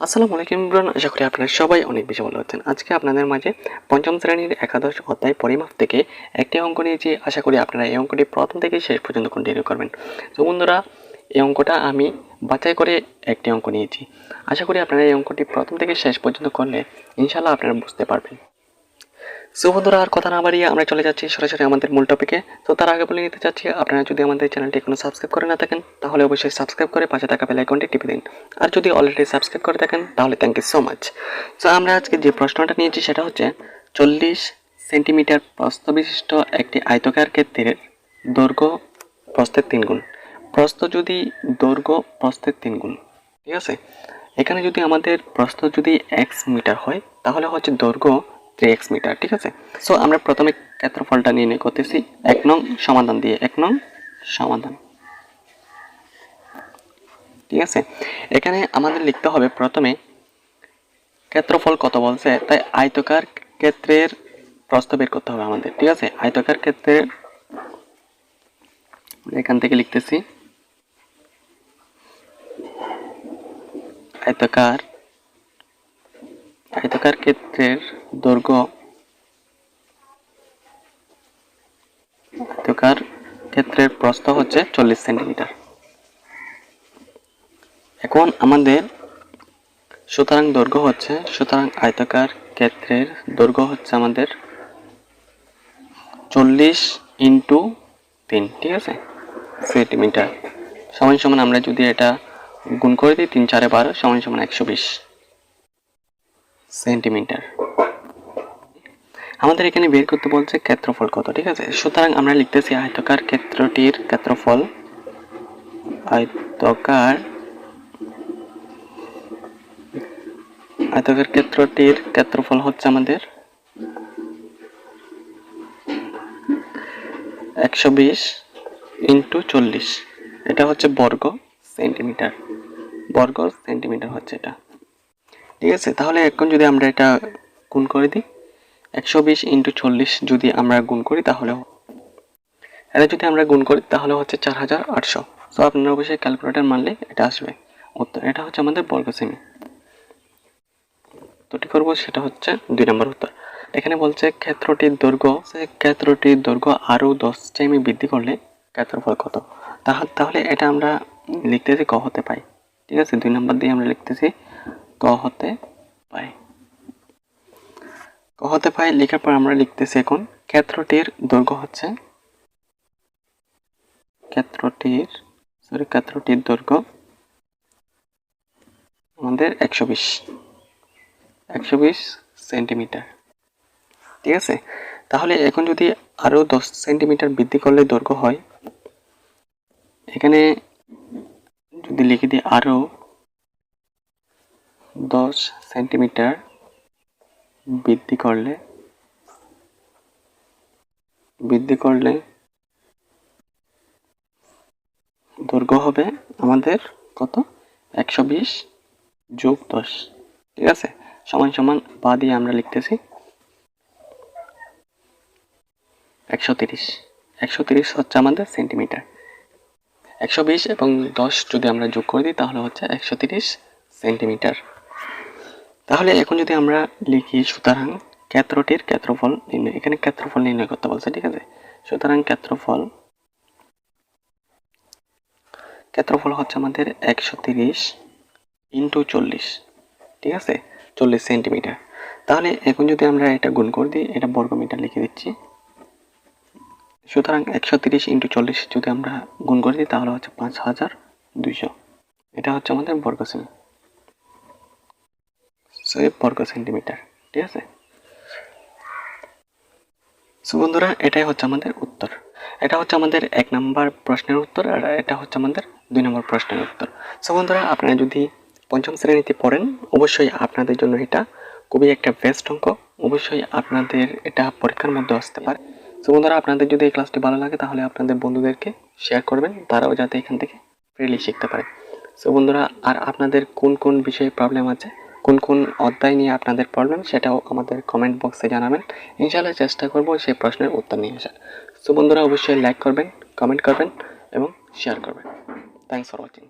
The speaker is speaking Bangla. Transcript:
আসসালামু আলাইকুম ব্রন, আশা করি আপনারা সবাই অনেক বেশি ভালো আছেন। আজকে আপনাদের মাঝে পঞ্চম শ্রেণীর একাদশ অধ্যায় পরিমাপ থেকে একটি অঙ্ক নিয়েছি। আশা করি আপনারা এই অঙ্কটি প্রথম থেকে শেষ পর্যন্ত কন্টিনিউ করবেন। তো বন্ধুরা, এই অঙ্কটা আমি বাছাই করে একটি অঙ্ক নিয়েছি। আশা করি আপনারা এই অঙ্কটি প্রথম থেকে শেষ পর্যন্ত করলে ইনশাআল্লাহ আপনারা বুঝতে পারবেন। সো বন্ধুরা, আর কথা না বাড়িয়ে আমরা চলে যাচ্ছি সরাসরি আমাদের মূল টপিকে। তো তার আগে বলে নিতে চাচ্ছি, আপনারা যদি আমাদের চ্যানেলটি এখনো সাবস্ক্রাইব করে না থাকেন তাহলে অবশ্যই সাবস্ক্রাইব করে পাশে থাকা বেল আইকনটি টিপে দিন। আর যদি অলরেডি সাবস্ক্রাইব করে থাকেন তাহলে thank you so much. So আমরা আজকে যে প্রশ্নটা নিয়েছি সেটা হচ্ছে 40 সেন্টিমিটার প্রস্থ বিশিষ্ট একটি আয়তাকার ক্ষেত্রের দৈর্ঘ্য প্রস্থের 3 গুণ। প্রস্থ যদি দৈর্ঘ্য প্রস্থের 3 গুণ, ঠিক আছে। এখানে যদি আমাদের প্রস্থ যদি x মিটার হয় তাহলে হচ্ছে দৈর্ঘ্য 3x মিটার, ঠিক আছে। সো আমরা প্রথমে ক্ষেত্রফলটা নির্ণয় করতেছি 1 নং সমাধান দিয়ে। 1 নং সমাধান, ঠিক আছে। এখানে আমাদের লিখতে হবে প্রথমে ক্ষেত্রফল কত বলছে, তাই আয়তাকার ক্ষেত্রের প্রস্থ বের করতে হবে আমাদের, ঠিক আছে। আয়তাকার ক্ষেত্রের এখান থেকে লিখতেছি আয়তাকার ক্ষেত্রের দৈর্ঘ্য, আয়তাকার ক্ষেত্রের প্রস্থ হচ্ছে 40 সেন্টিমিটার। এখন আমাদের সুতরাং আয়তাকার ক্ষেত্রের দৈর্ঘ্য হচ্ছে আমাদের 40 ইন্টু 3, ঠিক আছে, সেন্টিমিটার। সমান সমান আমরা যদি এটা গুণ করে দিই 3 4 12 সমান সমান 120 সেন্টিমিটার। আমাদের এখানে বের করতে বলছে ক্ষেত্রফল কত, ঠিক আছে। সুতরাং আমরা লিখতেছি আয়তাকার ক্ষেত্রটির ক্ষেত্রফল, আয়তাকার ক্ষেত্রটির ক্ষেত্রফল হচ্ছে আমাদের 120 ইন্টু 40, এটা হচ্ছে বর্গ সেন্টিমিটার হচ্ছে এটা, ঠিক আছে। তাহলে এখন যদি আমরা এটা গুণ করে দিই 120 ইন্টু 40 যদি আমরা গুণ করি তাহলে হচ্ছে 4800। তো আপনারা অবশ্যই ক্যালকুলেটর মারলে এটা আসবে উত্তর। এটা হচ্ছে আমাদের বর্গ সেমি। উত্তরটি করবো সেটা হচ্ছে 2 নম্বর উত্তর। এখানে বলছে ক্ষেত্রটির দৈর্ঘ্য আরো 10 সেমি বৃদ্ধি করলে ক্ষেত্রফল কত। তাহলে এটা আমরা লিখতেছি ক হতে পাই, ঠিক আছে। 2 নম্বর দিয়ে আমরা লিখতেছি ক হতে পাই। লেখার পর আমরা লিখতেছি এখন ক্ষেত্রটির দৈর্ঘ্য হচ্ছে ক্ষেত্রটির দৈর্ঘ্য আমাদের 120 সেন্টিমিটার, ঠিক আছে। তাহলে এখন যদি আরো 10 সেন্টিমিটার বৃদ্ধি করলে দৈর্ঘ্য হয়, এখানে যদি লিখে দিই আরো 10 সেন্টিমিটার বৃদ্ধি করলে দৈর্ঘ্য হবে আমাদের কত, 120 যোগ 10, ঠিক আছে, সমান সমান বা দিয়ে আমরা লিখতেছি 130 হচ্ছে আমাদের সেন্টিমিটার। 120 এবং 10 যদি আমরা যোগ করে দিই তাহলে হচ্ছে 130 সেন্টিমিটার। তাহলে এখন যদি আমরা লিখি সুতরাং ক্ষেত্রটির ক্ষেত্রফল নির্ণয়, এখানে ক্ষেত্রফল নির্ণয় করতে বলছে, ঠিক আছে। সুতরাং ক্ষেত্রফল হচ্ছে আমাদের 130 ইন্টু 40, ঠিক আছে, 40 সেন্টিমিটার। তাহলে এখন যদি আমরা এটা গুণ করে দিই, এটা বর্গমিটার লিখে দিচ্ছি। সুতরাং 130 ইন্টু 40 যদি আমরা গুণ করে দিই তাহলে হচ্ছে 5200, এটা হচ্ছে আমাদের বর্গ সেন্টিমিটার, ঠিক আছে। সো বন্ধুরা, এটাই হচ্ছে আমাদের উত্তর। এটা হচ্ছে আমাদের 1 নম্বর প্রশ্নের উত্তর, আর এটা হচ্ছে আমাদের 2 নম্বর প্রশ্নের উত্তর। সো বন্ধুরা, আপনারা যদি পঞ্চম শ্রেণীতে পড়েন অবশ্যই আপনাদের জন্য এটা খুবই একটা বেস্ট অঙ্ক। অবশ্যই আপনাদের এটা পরীক্ষার মধ্যে আসতে পারে। সো বন্ধুরা, আপনাদের যদি এই ক্লাসটি ভালো লাগে তাহলে আপনাদের বন্ধুদেরকে শেয়ার করবেন, তারাও যাতে এখান থেকে ফ্রিলি শিখতে পারে। সো বন্ধুরা, আর আপনাদের কোন কোন বিষয়ে প্রবলেম আছে, কোন কোন অধ্যায় নিয়ে আপনাদের প্রবলেম, সেটাও আমাদের কমেন্ট বক্সে জানাবেন। ইনশাআল্লাহ চেষ্টা করব সেই প্রশ্নের উত্তর নিয়ে আসার। সো বন্ধুরা, অবশ্যই লাইক করবেন, কমেন্ট করবেন এবং শেয়ার করবেন। Thanks for watching.